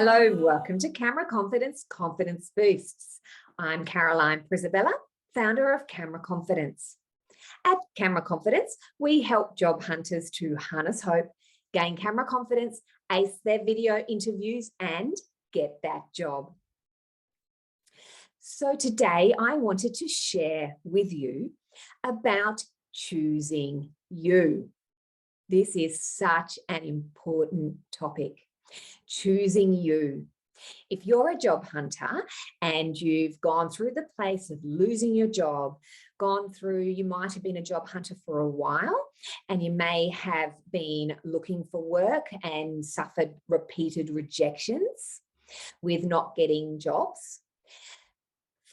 Hello, welcome to Camera Confidence Confidence Boosts. I'm Caroline Prisabella, founder of Camera Confidence. At Camera Confidence, we help job hunters to harness hope, gain camera confidence, ace their video interviews, and get that job. So today I wanted to share with you about choosing you. This is such an important topic. Choosing you. If you're a job hunter and you've gone through the place of losing your job, you might have been a job hunter for a while, and you may have been looking for work and suffered repeated rejections with not getting jobs.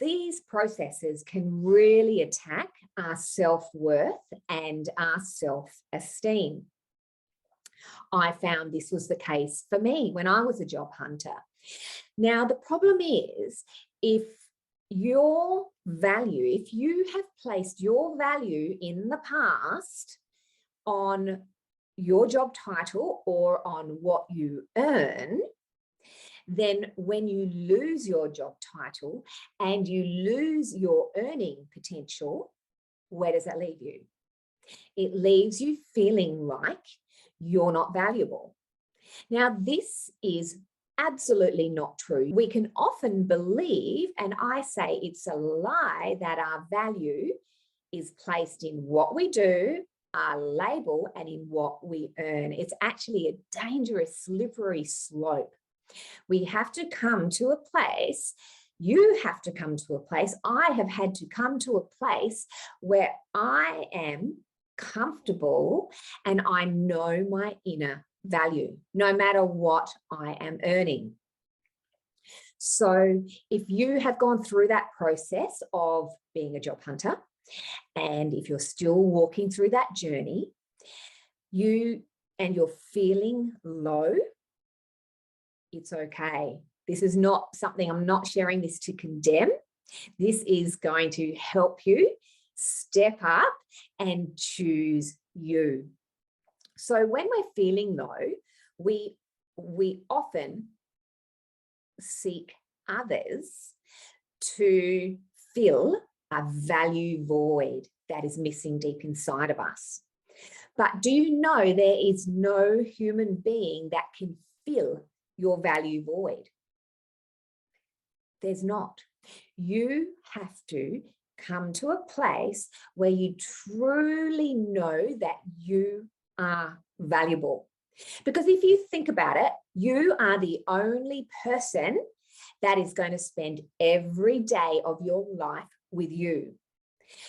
These processes can really attack our self-worth and our self-esteem. I found this was the case for me when I was a job hunter. Now, the problem is if you have placed your value in the past on your job title or on what you earn, then when you lose your job title and you lose your earning potential, where does that leave you? It leaves you feeling like you're not valuable. Now, this is absolutely not true. We can often believe, and I say it's a lie, that our value is placed in what we do, our label, and in what we earn. It's actually a dangerous, slippery slope. We have to come to a place, you have to come to a place, I have had to come to a place where I am comfortable and I know my inner value, no matter what I am earning. So if you have gone through that process of being a job hunter, and if you're still walking through that journey, you're feeling low, it's okay. This is not something, I'm not sharing this to condemn. This is going to help you step up and choose you. So when we're feeling low, we often seek others to fill a value void that is missing deep inside of us. But do you know there is no human being that can fill your value void? There's not. You have to come to a place where you truly know that you are valuable. Because if you think about it, you are the only person that is going to spend every day of your life with you.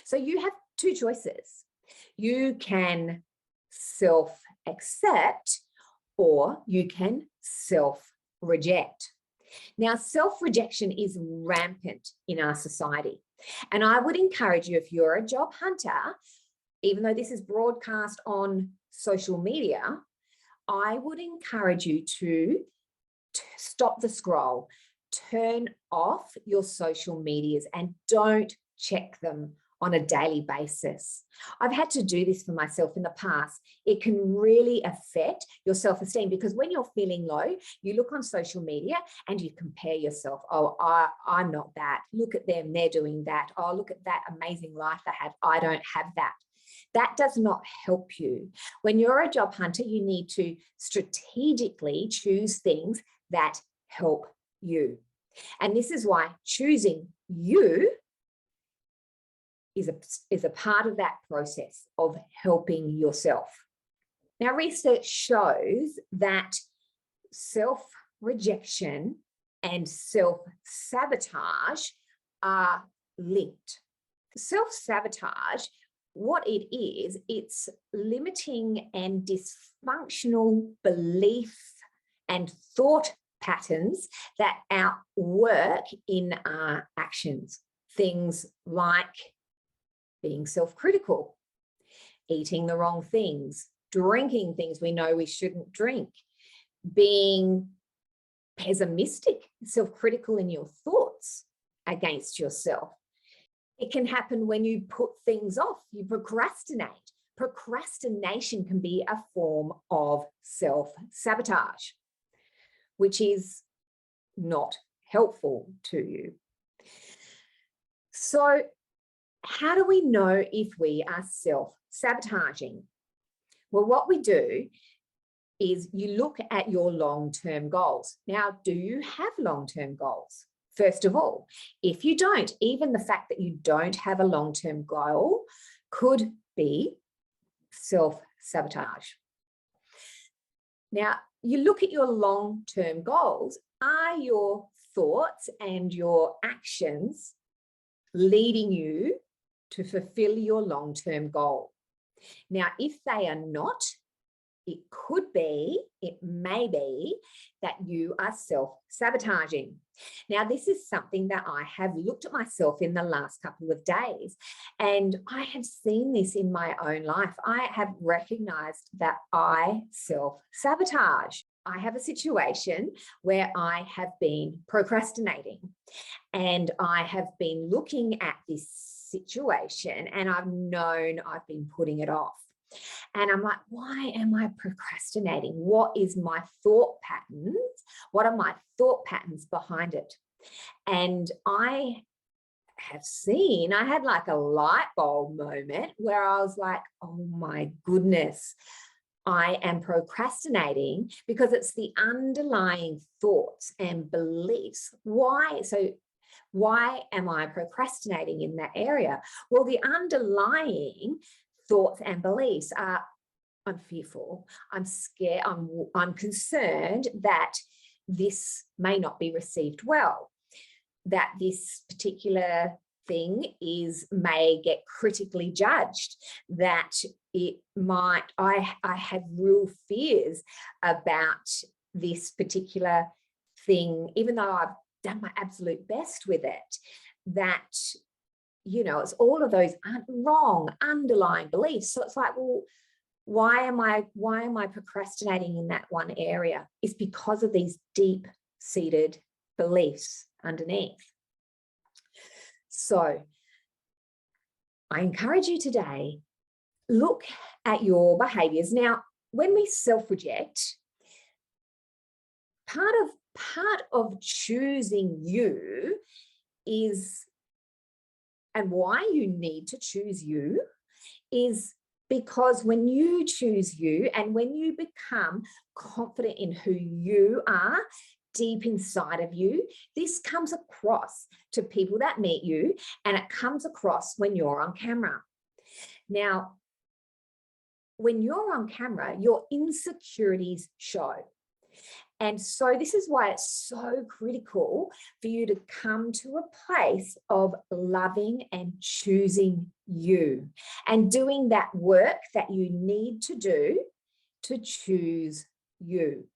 So you have two choices. You can self-accept or you can self-reject. Now, self-rejection is rampant in our society. And I would encourage you, if you're a job hunter, even though this is broadcast on social media, I would encourage you to stop the scroll, turn off your social medias and don't check them on a daily basis. I've had to do this for myself in the past. It can really affect your self-esteem because when you're feeling low, you look on social media and you compare yourself. Oh, I'm not that. Look at them, they're doing that. Oh, look at that amazing life they had. I don't have that. That does not help you. When you're a job hunter, you need to strategically choose things that help you. And this is why choosing you is a part of that process of helping yourself. Now, research shows that self-rejection and self-sabotage are linked. Self-sabotage, what it is, it's limiting and dysfunctional belief and thought patterns that outwork in our actions. Things like being self-critical, eating the wrong things, drinking things we know we shouldn't drink, being pessimistic, self-critical in your thoughts against yourself. It can happen when you put things off, you procrastinate. Procrastination can be a form of self-sabotage, which is not helpful to you. So how do we know if we are self-sabotaging? Well, what we do is you look at your long-term goals. Now, do you have long-term goals? First of all, if you don't, even the fact that you don't have a long-term goal could be self-sabotage. Now, you look at your long-term goals. Are your thoughts and your actions leading you to fulfill your long-term goal? Now, if they are not, it may be that you are self-sabotaging. Now, this is something that I have looked at myself in the last couple of days, and I have seen this in my own life. I have recognized that I self-sabotage. I have a situation where I have been procrastinating, and I have been looking at this situation, and I've known I've been putting it off. And I'm like, why am I procrastinating? What is my thought patterns? What are my thought patterns behind it? And I had like a light bulb moment where I was like, oh my goodness, I am procrastinating because it's the underlying thoughts and beliefs. Why am I procrastinating in that area? Well, the underlying thoughts and beliefs are, I'm fearful, I'm scared, I'm concerned that this may not be received well, that this particular thing may get critically judged, that I have real fears about this particular thing, even though I've done my absolute best with it, that it's all of those wrong underlying beliefs. So it's like, well, why am I procrastinating in that one area? It's because of these deep-seated beliefs underneath. So I encourage you today, look at your behaviors. Now, when we self-reject, part of choosing you is, and why you need to choose you, is because when you choose you and when you become confident in who you are deep inside of you, this comes across to people that meet you, and it comes across when you're on camera. Now, when you're on camera, your insecurities show. And so this is why it's so critical for you to come to a place of loving and choosing you and doing that work that you need to do to choose you.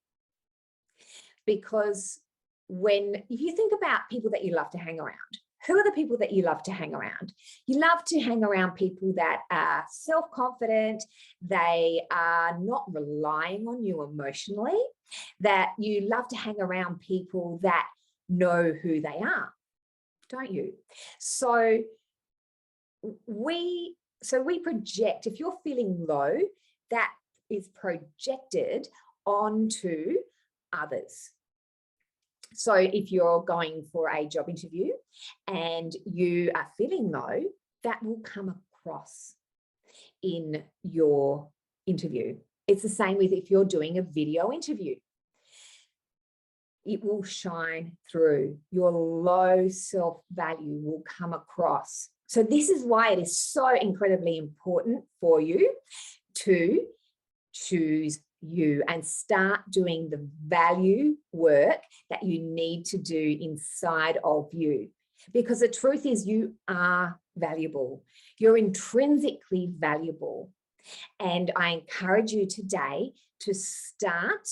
Because if you think about people that you love to hang around, who are the people that you love to hang around? You love to hang around people that are self-confident, they are not relying on you emotionally, that you love to hang around people that know who they are, don't you? So we project, if you're feeling low, that is projected onto others. So if you're going for a job interview and you are feeling low, that will come across in your interview. It's the same with if you're doing a video interview. It will shine through. Your low self-value will come across. So this is why it is so incredibly important for you to choose you and start doing the value work that you need to do inside of you. Because the truth is, you are valuable. You're intrinsically valuable. And I encourage you today to start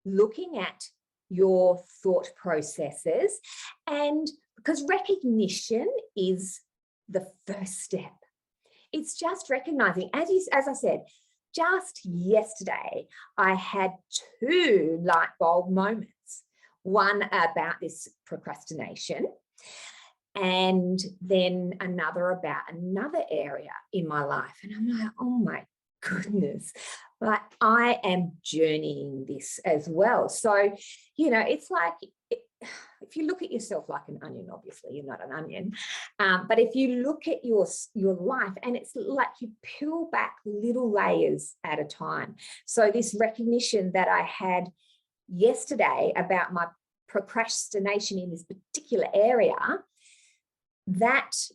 looking at your thought processes, and because recognition is the first step. It's just recognizing, as I said, just yesterday, I had 2 light bulb moments, one about this procrastination, and then another about another area in my life. And I'm like, oh my goodness, but I am journeying this as well. So, it's like if you look at yourself like an onion, obviously you're not an onion, but if you look at your life, and it's like you peel back little layers at a time. So this recognition that I had yesterday about my procrastination in this particular area, that's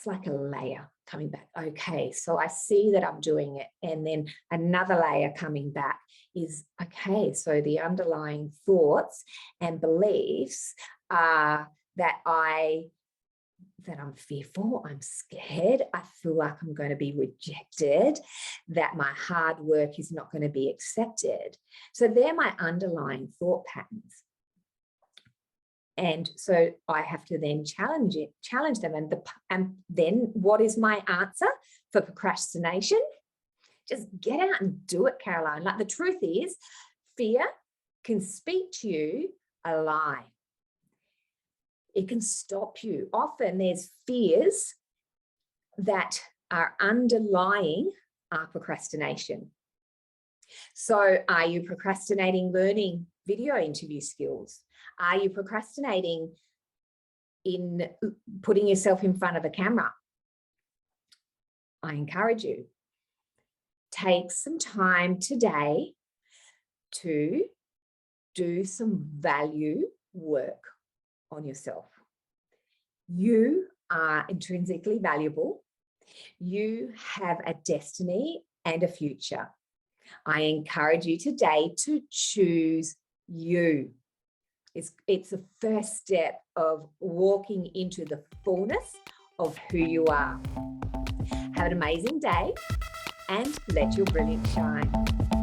like a layer coming back. Okay, so I see that I'm doing it. And then another layer coming back is, okay, so the underlying thoughts and beliefs are that I'm fearful, I'm scared, I feel like I'm going to be rejected, that my hard work is not going to be accepted. So they're my underlying thought patterns. And so I have to then challenge them. And then what is my answer for procrastination? Just get out and do it, Caroline. Like, the truth is, fear can speak to you a lie. It can stop you. Often there's fears that are underlying our procrastination. So are you procrastinating learning video interview skills? Are you procrastinating in putting yourself in front of a camera? I encourage you, take some time today to do some value work on yourself. You are intrinsically valuable. You have a destiny and a future. I encourage you today to choose you. It's the first step of walking into the fullness of who you are. Have an amazing day and let your brilliance shine.